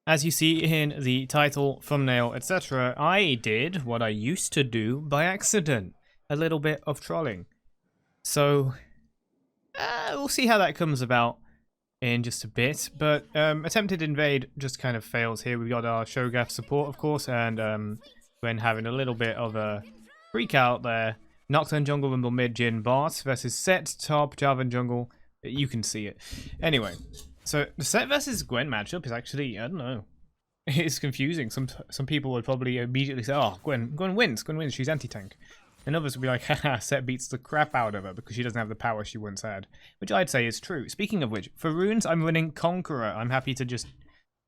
As you see in the title, thumbnail, etc., I did what I used to do by accident. A little bit of trolling. So, we'll see how that comes about in just a bit. But attempted invade just kind of fails here. We got our Shogath support, of course, and Gwen having a little bit of a freak out there. Nocturne jungle, Rumble mid, Jin bot versus Sett top, Jarvan jungle. You can see it. Anyway, so the Sett versus Gwen matchup is actually, I don't know, it's confusing. Some people would probably immediately say, oh, Gwen wins, she's anti-tank. And others would be like, haha, Sett beats the crap out of her because she doesn't have the power she once had. Which I'd say is true. Speaking of which, for runes, I'm running Conqueror. I'm happy to just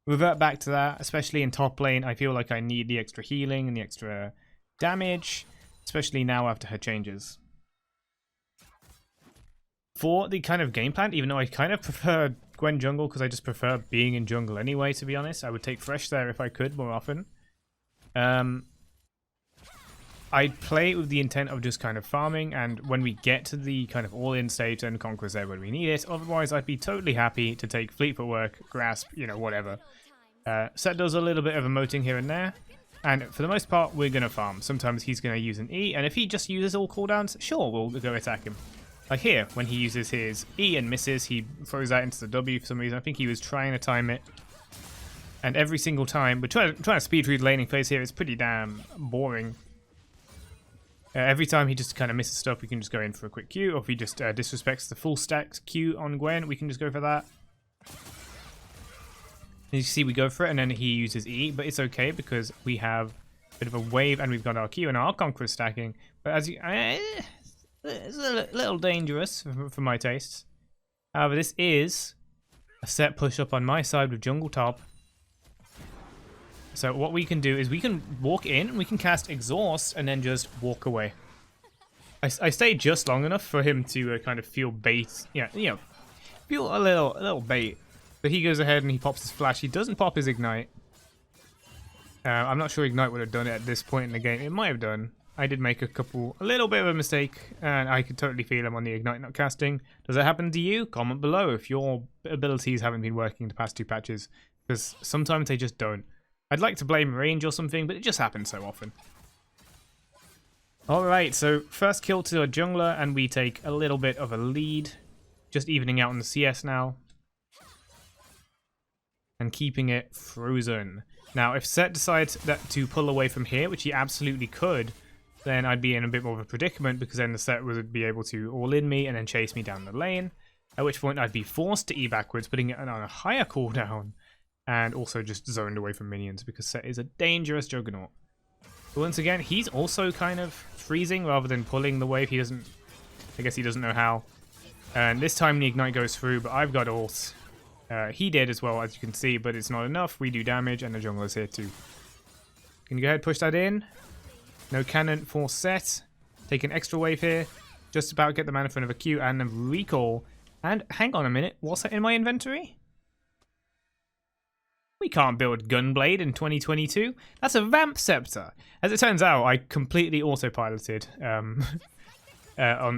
revert back to that, especially in top lane. I feel like I need the extra healing and the extra damage, especially now after her changes. For the kind of game plan, even though I kind of prefer Gwen jungle because I just prefer being in jungle anyway, to be honest. I would take Thresh there if I could more often. I'd play with the intent of just kind of farming, and when we get to the kind of all-in stage, then Conqueror's there when we need it. Otherwise, I'd be totally happy to take Fleet Footwork, Grasp, you know, whatever. Sett does a little bit of emoting here and there, and for the most part, we're going to farm. Sometimes he's going to use an E, and if he just uses all cooldowns, sure, we'll go attack him. Like here, when he uses his E and misses, he throws that into the W for some reason. I think he was trying to time it. And every single time, we're trying to speed through the laning phase here. It's pretty damn boring. Every time he just kind of misses stuff, we can just go in for a quick Q. Or if he just disrespects the full stack Q on Gwen, we can just go for that. And you see we go for it, and then he uses E. But it's okay because we have a bit of a wave, and we've got our Q and our Conqueror stacking. But as you... it's a little dangerous for my tastes. However, this is a Sett push up on my side with jungle top. So what we can do is we can walk in, we can cast Exhaust, and then just walk away. I stay just long enough for him to kind of feel bait. Yeah, you know, feel a little bait. But he goes ahead and he pops his flash. He doesn't pop his Ignite. I'm not sure Ignite would have done it at this point in the game. It might have done. I did make a little bit of a mistake, and I could totally feel him on the Ignite not casting. Does that happen to you? Comment below if your abilities haven't been working the past 2 patches, because sometimes they just don't. I'd like to blame range or something, but it just happens so often. Alright, so first kill to a jungler, and we take a little bit of a lead. Just evening out on the CS now. And keeping it frozen. Now, if Sett decides to pull away from here, which he absolutely could, then I'd be in a bit more of a predicament, because then the Sett would be able to all-in me and then chase me down the lane. At which point I'd be forced to E backwards, putting it on a higher cooldown. And also just zoned away from minions, because Sett is a dangerous juggernaut. But once again, he's also kind of freezing rather than pulling the wave. I guess he doesn't know how. And this time the Ignite goes through, but I've got ult. He did as well, as you can see, but it's not enough. We do damage, and the jungler's here too. Can you go ahead, push that in? No cannon for Sett. Take an extra wave here. Just about get the mana for another Q and a recall. And hang on a minute, what's that in my inventory? We can't build Gunblade in 2022. That's a Vamp Scepter. As it turns out, I completely autopiloted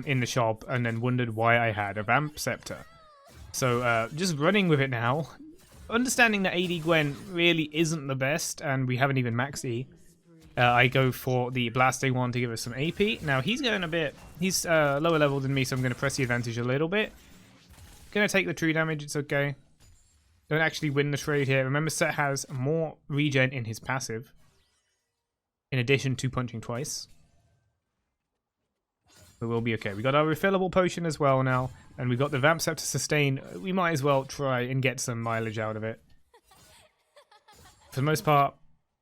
in the shop and then wondered why I had a Vamp Scepter. So just running with it now. Understanding that AD Gwen really isn't the best, and we haven't even max E. I go for the blasting one to give us some AP. Now he's going a bit... He's lower level than me, so I'm going to press the advantage a little bit. Going to take the true damage, it's okay. Don't actually win the trade here. Remember, Sett has more regen in his passive, in addition to punching twice. But we'll be okay. We got our refillable potion as well now, and we got the Vamp Scepter sustain. We might as well try and get some mileage out of it. For the most part,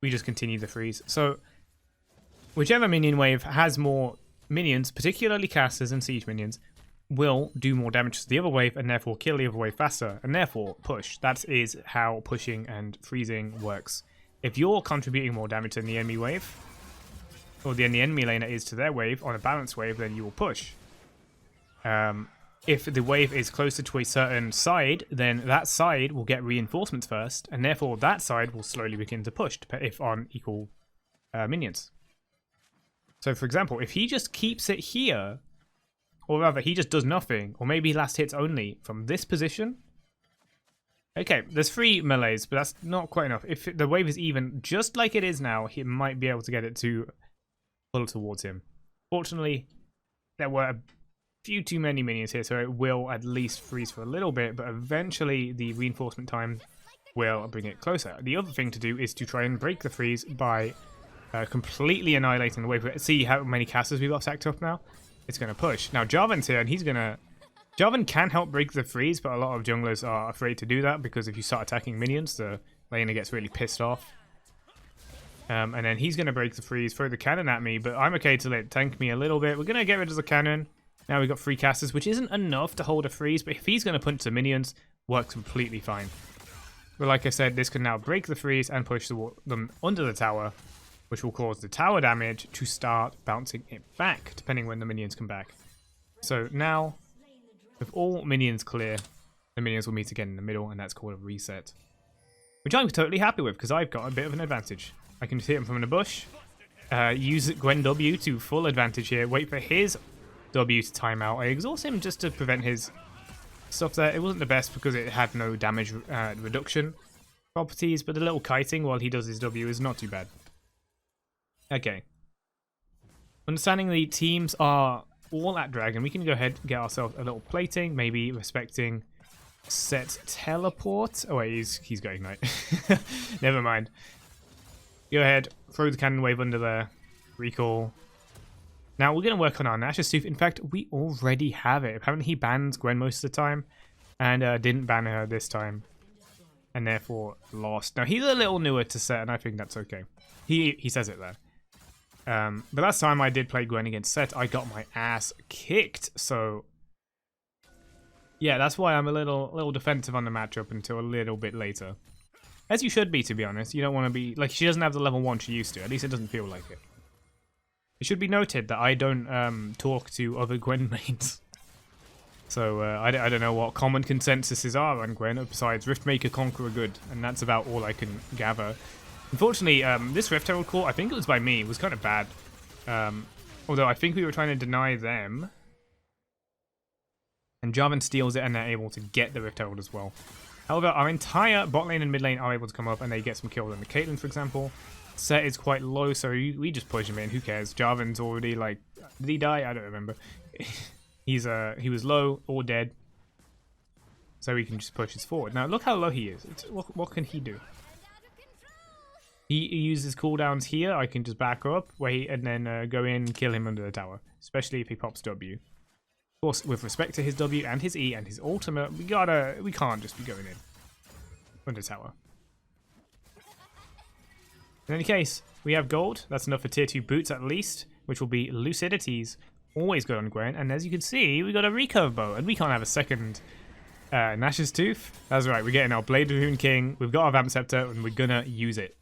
we just continue the freeze. So, whichever minion wave has more minions, particularly casters and siege minions, will do more damage to the other wave and therefore kill the other wave faster and therefore push. That is how pushing and freezing works. If you're contributing more damage than the enemy wave, or the enemy laner is to their wave on a balanced wave, then you will push. If the wave is closer to a certain side, then that side will get reinforcements first, and therefore that side will slowly begin to push if on equal minions. So for example, if he just keeps it here, or rather, he just does nothing, or maybe last hits only from this position, Okay, there's 3 melees, but that's not quite enough. If the wave is even, just like it is now, he might be able to get it to pull towards him. Fortunately, there were a few too many minions here, so it will at least freeze for a little bit, but eventually the reinforcement time will bring it closer. The other thing to do is to try and break the freeze by completely annihilating the wave. See how many casters we've got stacked up now? It's going to push. Now Jarvan's here, and he's going to... Jarvan can help break the freeze, but a lot of junglers are afraid to do that because if you start attacking minions, the laner gets really pissed off. And then he's going to break the freeze, throw the cannon at me, but I'm okay to let it tank me a little bit. We're going to get rid of the cannon. Now we've got 3 casters, which isn't enough to hold a freeze, but if he's going to punch the minions, works completely fine. But like I said, this can now break the freeze and push them under the tower, which will cause the tower damage to start bouncing it back, depending when the minions come back. So now... with all minions clear, the minions will meet again in the middle, and that's called a reset. Which I'm totally happy with, because I've got a bit of an advantage. I can just hit him from in the bush, use Gwen W to full advantage here, wait for his W to time out. I exhaust him just to prevent his stuff there. It wasn't the best because it had no damage reduction properties, but the little kiting while he does his W is not too bad. Okay. Understanding the teams are... all at dragon, we can go ahead and get ourselves a little plating, maybe respecting Sett teleport. Oh wait, he's got ignite. Never mind. Go ahead, throw the cannon wave under there, recall. Now we're going to work on our Nash's Tooth. In fact, we already have it. Apparently he bans Gwen most of the time, and didn't ban her this time, and therefore lost. Now he's a little newer to Sett, and I think that's okay. He says it there. But last time I did play Gwen against Sett, I got my ass kicked. So, yeah, that's why I'm a little defensive on the matchup until a little bit later. As you should be, to be honest. You don't want to be... like, she doesn't have the level 1 she used to. At least it doesn't feel like it. It should be noted that I don't talk to other Gwen mains. So, I don't know what common consensuses are on Gwen, besides Riftmaker, Conqueror, good. And that's about all I can gather. Unfortunately, this Rift Herald call, I think it was by me, was kind of bad. Although I think we were trying to deny them. And Jarvan steals it and they're able to get the Rift Herald as well. However, our entire bot lane and mid lane are able to come up and they get some kills on the Caitlyn, for example. Sett is quite low, so we just push him in. Who cares? Jarvan's already like... did he die? I don't remember. He was low or dead. So we can just push this forward. Now, look how low he is. What can he do? He uses cooldowns here. I can just back up, wait, and then go in and kill him under the tower. Especially if he pops W. Of course, with respect to his W and his E and his ultimate, we can't just be going in under tower. In any case, we have gold. That's enough for tier 2 boots at least, which will be Lucidities. Always good on Gwen. And as you can see, we got a recurve bow, and we can't have a second Nash's Tooth. That's right, we're getting our Blade Rune King. We've got our Vamp Scepter, and we're gonna use it.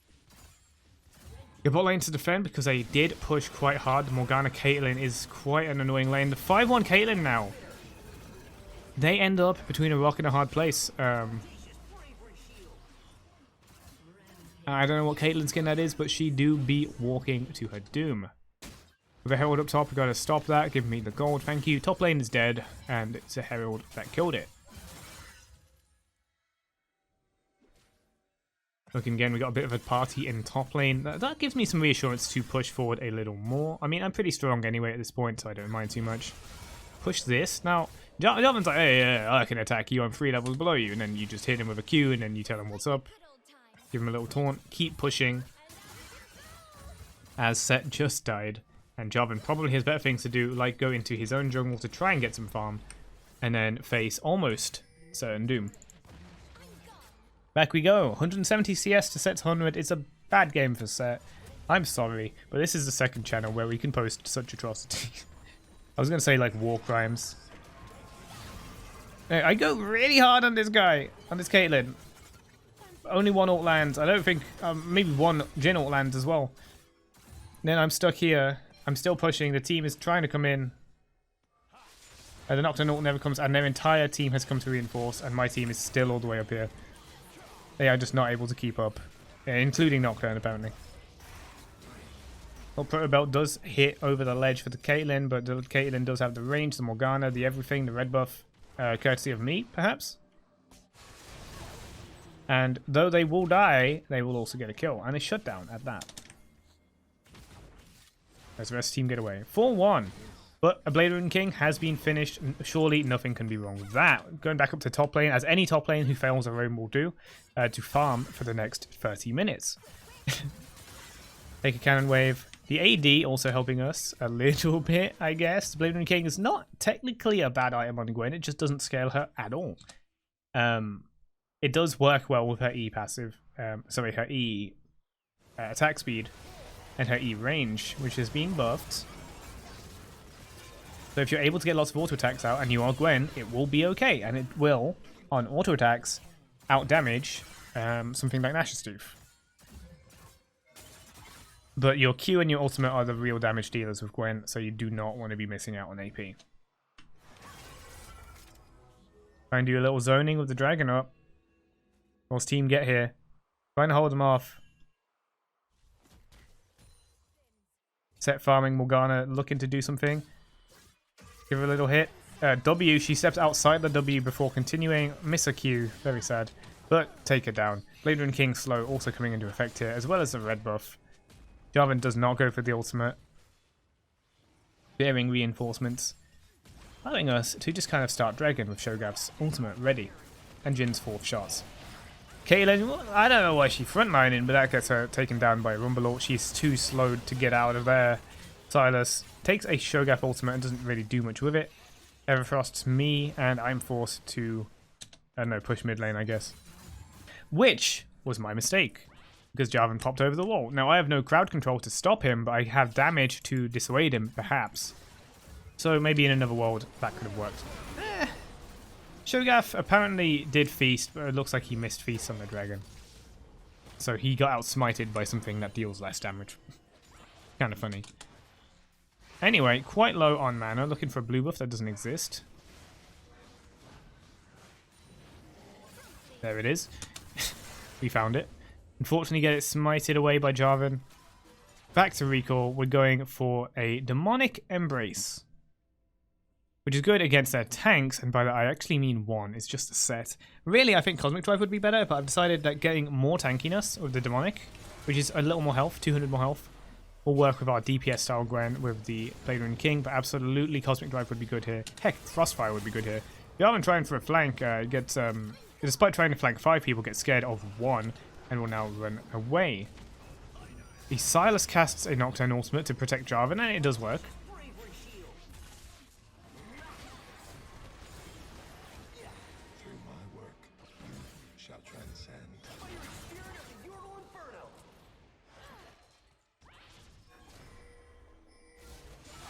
Your bot lane to defend because they did push quite hard. The Morgana Caitlyn is quite an annoying lane. The 5-1 Caitlyn now. They end up between a rock and a hard place. I don't know what Caitlyn skin that is, but she do be walking to her doom. With a Herald up top, we gotta stop that. Give me the gold, thank you. Top lane is dead, and it's a Herald that killed it. Looking again, we got a bit of a party in top lane. That gives me some reassurance to push forward a little more. I mean, I'm pretty strong anyway at this point, so I don't mind too much. Push this. Now, Jarvan's like, hey, I can attack you. I'm 3 levels below you. And then you just hit him with a Q, and then you tell him what's up. Give him a little taunt. Keep pushing. As Sett just died. And Jarvan probably has better things to do, like go into his own jungle to try and get some farm. And then face almost certain doom. Back we go. 170 CS to Sett's 100. It's a bad game for Sett. I'm sorry, but this is the second channel where we can post such atrocities. I was going to say like war crimes. I go really hard on this guy, on this Caitlyn. Only 1 ult lands. I don't think, maybe 1 Jhin ult lands as well. Then I'm stuck here. I'm still pushing. The team is trying to come in. The Nocturne ult never comes, and their entire team has come to reinforce, and my team is still all the way up here. They are just not able to keep up, including Nocturne apparently. Well, Proto Belt does hit over the ledge for the Caitlyn, but the Caitlyn does have the range, the Morgana, the everything, the red buff, courtesy of me, perhaps? And though they will die, they will also get a kill. And a shutdown at that. As the rest of the team get away. 4-1. But a Blade Running King has been finished. Surely nothing can be wrong with that. Going back up to top lane, as any top lane who fails a roam will do, to farm for the next 30 minutes. Take a cannon wave. The AD also helping us a little bit, I guess. Blade Running King is not technically a bad item on Gwen. It just doesn't scale her at all. It does work well with her E passive. Sorry, her E attack speed and her E range, which is being buffed. So if you're able to get lots of auto attacks out and you are Gwen, it will be okay. And it will, on auto attacks, out damage something like Nash's Tooth. But your Q and your ultimate are the real damage dealers with Gwen, so you do not want to be missing out on AP. Try and do a little zoning with the dragon up. Whilst team get here. Trying to hold them off. Sett farming, Morgana looking to do something. Give her a little hit. W, she steps outside the W before continuing. Miss a Q, very sad. But take her down. Blade Running King slow also coming into effect here, as well as the red buff. Jarvan does not go for the ultimate. Bearing reinforcements. Allowing us to just kind of start Dragon with Sho'gav's ultimate ready. And Jin's 4th shots. Caitlyn, I don't know why she's frontlining, but that gets her taken down by a Rumble. She's too slowed to get out of there. Sylas takes a Sho'gav ultimate and doesn't really do much with it. Everfrost's me, and I'm forced to, I don't know, push mid lane, I guess. Which was my mistake, because Jarvan popped over the wall. Now, I have no crowd control to stop him, but I have damage to dissuade him, perhaps. So maybe in another world, that could have worked. Sho'gav apparently did feast, but it looks like he missed feast on the dragon. So he got outsmited by something that deals less damage. Kind of funny. Anyway, quite low on mana, looking for a blue buff that doesn't exist. There it is. We found it. Unfortunately get it smited away by Jarvan. Back to recall, we're going for a Demonic Embrace. Which is good against their tanks, and by that I actually mean one, it's just a Sett. Really, I think Cosmic Drive would be better, but I've decided that getting more tankiness with the Demonic, which is a little more health, 200 more health, will work with our DPS style Gwen with the Blade Running King, but absolutely Cosmic Drive would be good here. Heck, Frostfire would be good here. If you haven't trying for a flank, despite trying to flank 5 people, get scared of 1, and will now run away. The Sylas casts a Nocturne ultimate to protect Jarvan, and it does work.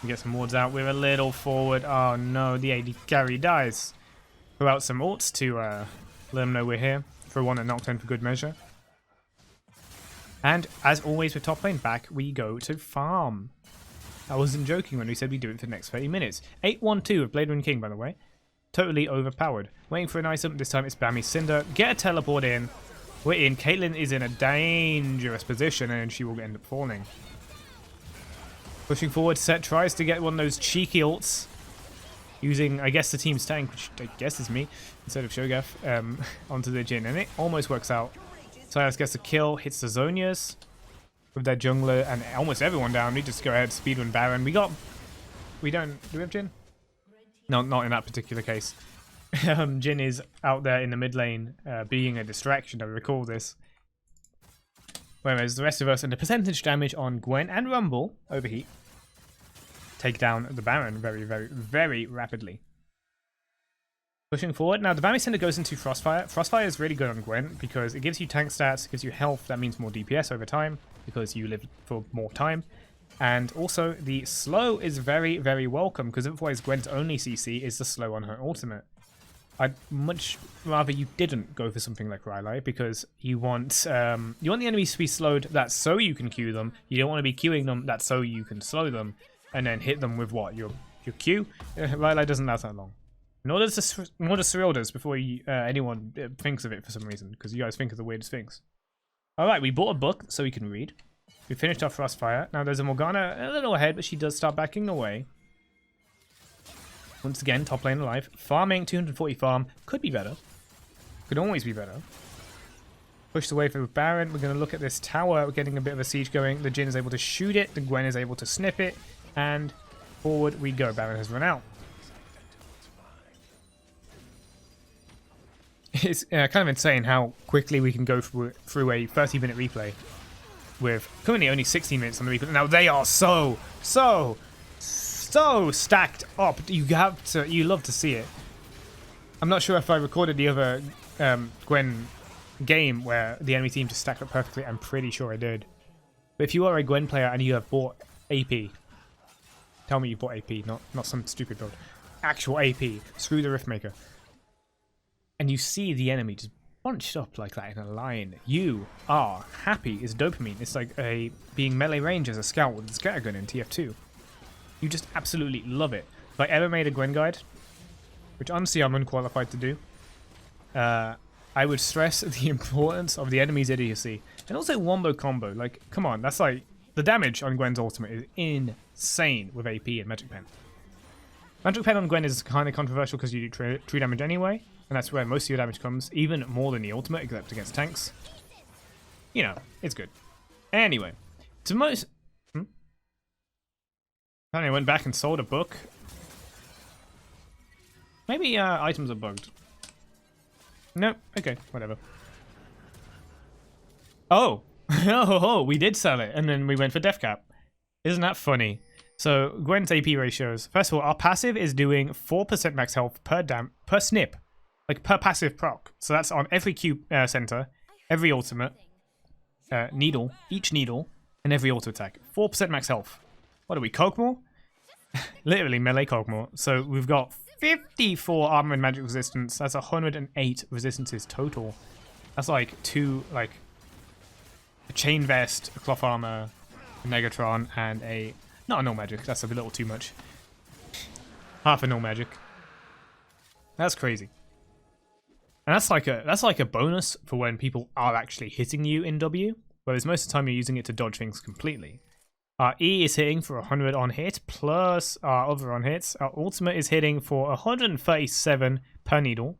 Get some wards out. We're a little forward. Oh no, the AD carry dies. Throw out some ults to let them know we're here. Throw one at Nocturne for good measure. And as always with top lane, back we go to farm. I wasn't joking when we said we do it for the next 30 minutes. 8-1-2 with Blade Running King, by the way. Totally overpowered. Waiting for an item. This time it's Bammy Cinder. Get a teleport in. We're in. Caitlyn is in a dangerous position and she will end up falling. Pushing forward, Sett tries to get one of those cheeky ults. Using, I guess, the team's tank, which I guess is me, instead of Sho'gav, onto the Jhin. And it almost works out. Sylas gets a kill, hits the Zhonya's with their jungler, and almost everyone down. We just go ahead, speedrun Baron. Do we have Jhin? No, not in that particular case. Jhin is out there in the mid lane, being a distraction, I recall this. Whereas the rest of us, and the percentage damage on Gwen and Rumble, overheat, take down the Baron very, very, very rapidly. Pushing forward. Now, the Bammy Cinder goes into Frostfire. Frostfire is really good on Gwen because it gives you tank stats, it gives you health. That means more DPS over time because you live for more time. And also, the slow is very, very welcome because otherwise Gwen's only CC is the slow on her ultimate. I'd much rather you didn't go for something like Rylai because you want the enemies to be slowed, that's so you can Q them. You don't want to be queuing them, that's so you can slow them and then hit them with what? Your Q? Rylai doesn't last that long. Nor does Cyril does before anyone thinks of it for some reason because you guys think of the weirdest things. Alright, we bought a book so we can read. We finished our Frostfire. Now there's a Morgana a little ahead, but she does start backing away. Once again, top lane alive. Farming, 240 farm. Could be better. Could always be better. Pushed away from Baron. We're going to look at this tower. We're getting a bit of a siege going. The Jhin is able to shoot it. The Gwen is able to snip it. And forward we go. Baron has run out. It's kind of insane how quickly we can go through a 30-minute replay with currently only 16 minutes on the replay. Now they are so stacked up. You love to see it. I'm not sure if I recorded the other Gwen game where the enemy team just stacked up perfectly. I'm pretty sure I did. But if you are a Gwen player and you have bought AP, tell me you bought AP, not some stupid build. Actual AP. Screw the Riftmaker. And you see the enemy just bunched up like that in a line. You are happy. It's dopamine. It's like being melee range as a scout with a scattergun in TF2. You just absolutely love it. If I ever made a Gwen guide, which honestly I'm unqualified to do, I would stress the importance of the enemy's idiocy. And also wombo combo. Like, come on, that's like... The damage on Gwen's ultimate is insane with AP and Magic Pen. Magic Pen on Gwen is kind of controversial because you do true damage anyway. And that's where most of your damage comes, even more than the ultimate, except against tanks. You know, it's good. Anyway, to most... I went back and sold a book. Maybe items are bugged. Nope, okay, whatever. Oh! Oh, we did sell it, and then we went for death cap. Isn't that funny? So, Gwen's AP ratios. First of all, our passive is doing 4% max health per snip. Like, per passive proc. So that's on every Q center, every ultimate, needle, each needle, and every auto attack. 4% max health. What are we, Kog'Maw? Literally melee Kog'Maw. So we've got 54 armor and magic resistance. That's 108 resistances total. That's like a chain vest, a cloth armor, a Negatron, and not a null magic. That's a little too much. Half a null magic. That's crazy. And that's like a bonus for when people are actually hitting you in W, whereas most of the time you're using it to dodge things completely. Our E is hitting for 100 on hit, plus our other on hits. Our ultimate is hitting for 137 per needle.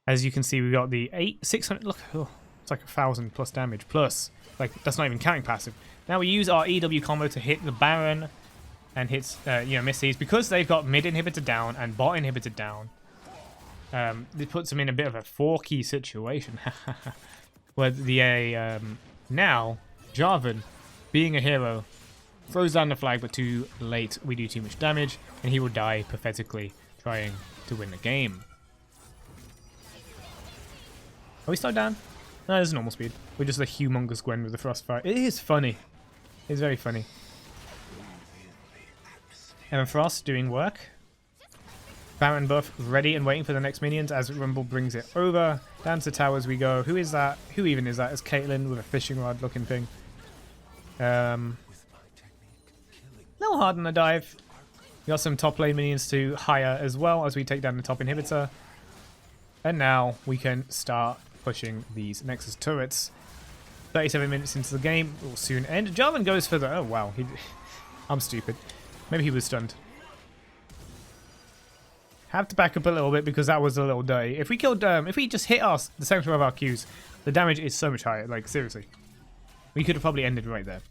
As you can see, we got the 600. Look, oh, it's like 1,000 plus damage. Plus, like that's not even counting passive. Now we use our EW combo to hit the Baron and hits, miss these because they've got mid inhibitor down and bot inhibitor down. It puts them in a bit of a forky situation. Where now, Jarvan, being a hero, throws down the flag, but too late. We do too much damage, and he will die pathetically trying to win the game. Are we slowed down? No, there's normal speed. We're just a humongous Gwen with the Frostfire. It is funny. It's very funny. Evan Frost doing work. Baron buff ready and waiting for the next minions as Rumble brings it over. Down to towers we go. Who is that? Who even is that? It's Caitlyn with a fishing rod looking thing. A little hard on the dive. We got some top lane minions to hire as well as we take down the top inhibitor. And now we can start pushing these Nexus turrets. 37 minutes into the game. It will soon end. Jarvan goes for the... Oh, wow. I'm stupid. Maybe he was stunned. Have to back up a little bit because that was a little dirty. If we killed, if we just hit the center of our Qs, the damage is so much higher. Like, seriously. We could have probably ended right there.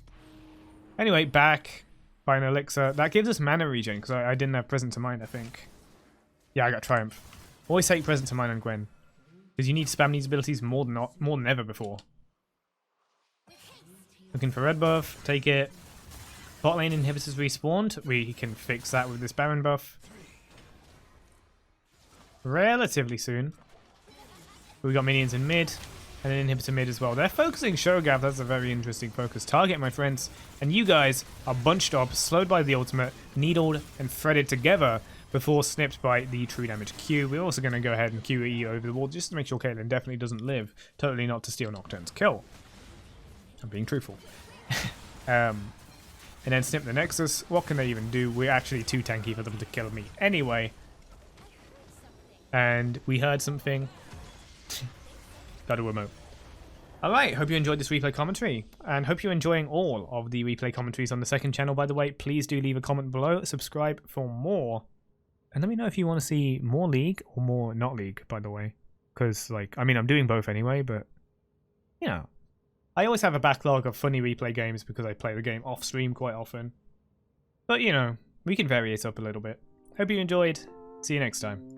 Anyway, back by an elixir. That gives us mana regen because I didn't have Present to Mind, I think. Yeah, I got Triumph. Always take Present to Mind on Gwen. Because you need to spam these abilities more than ever before. Looking for red buff. Take it. Bot lane inhibitors respawned. We can fix that with this Baron buff. Relatively soon. We got minions in mid and an inhibitor mid as well. They're focusing Shogav. That's a very interesting focus target, my friends. And you guys are bunched up, slowed by the ultimate, needled and threaded together before snipped by the true damage Q. We're also going to go ahead and QE over the wall just to make sure Caitlyn definitely doesn't live. Totally not to steal Nocturne's kill. I'm being truthful. And then snip the Nexus. What can they even do? We're actually too tanky for them to kill me anyway. And we heard something. Got a remote. Alright, hope you enjoyed this replay commentary. And hope you're enjoying all of the replay commentaries on the second channel, by the way. Please do leave a comment below. Subscribe for more. And let me know if you want to see more League or more not League, by the way. Because, like, I mean, I'm doing both anyway, but you know, I always have a backlog of funny replay games because I play the game off stream quite often. But, you know, we can vary it up a little bit. Hope you enjoyed. See you next time.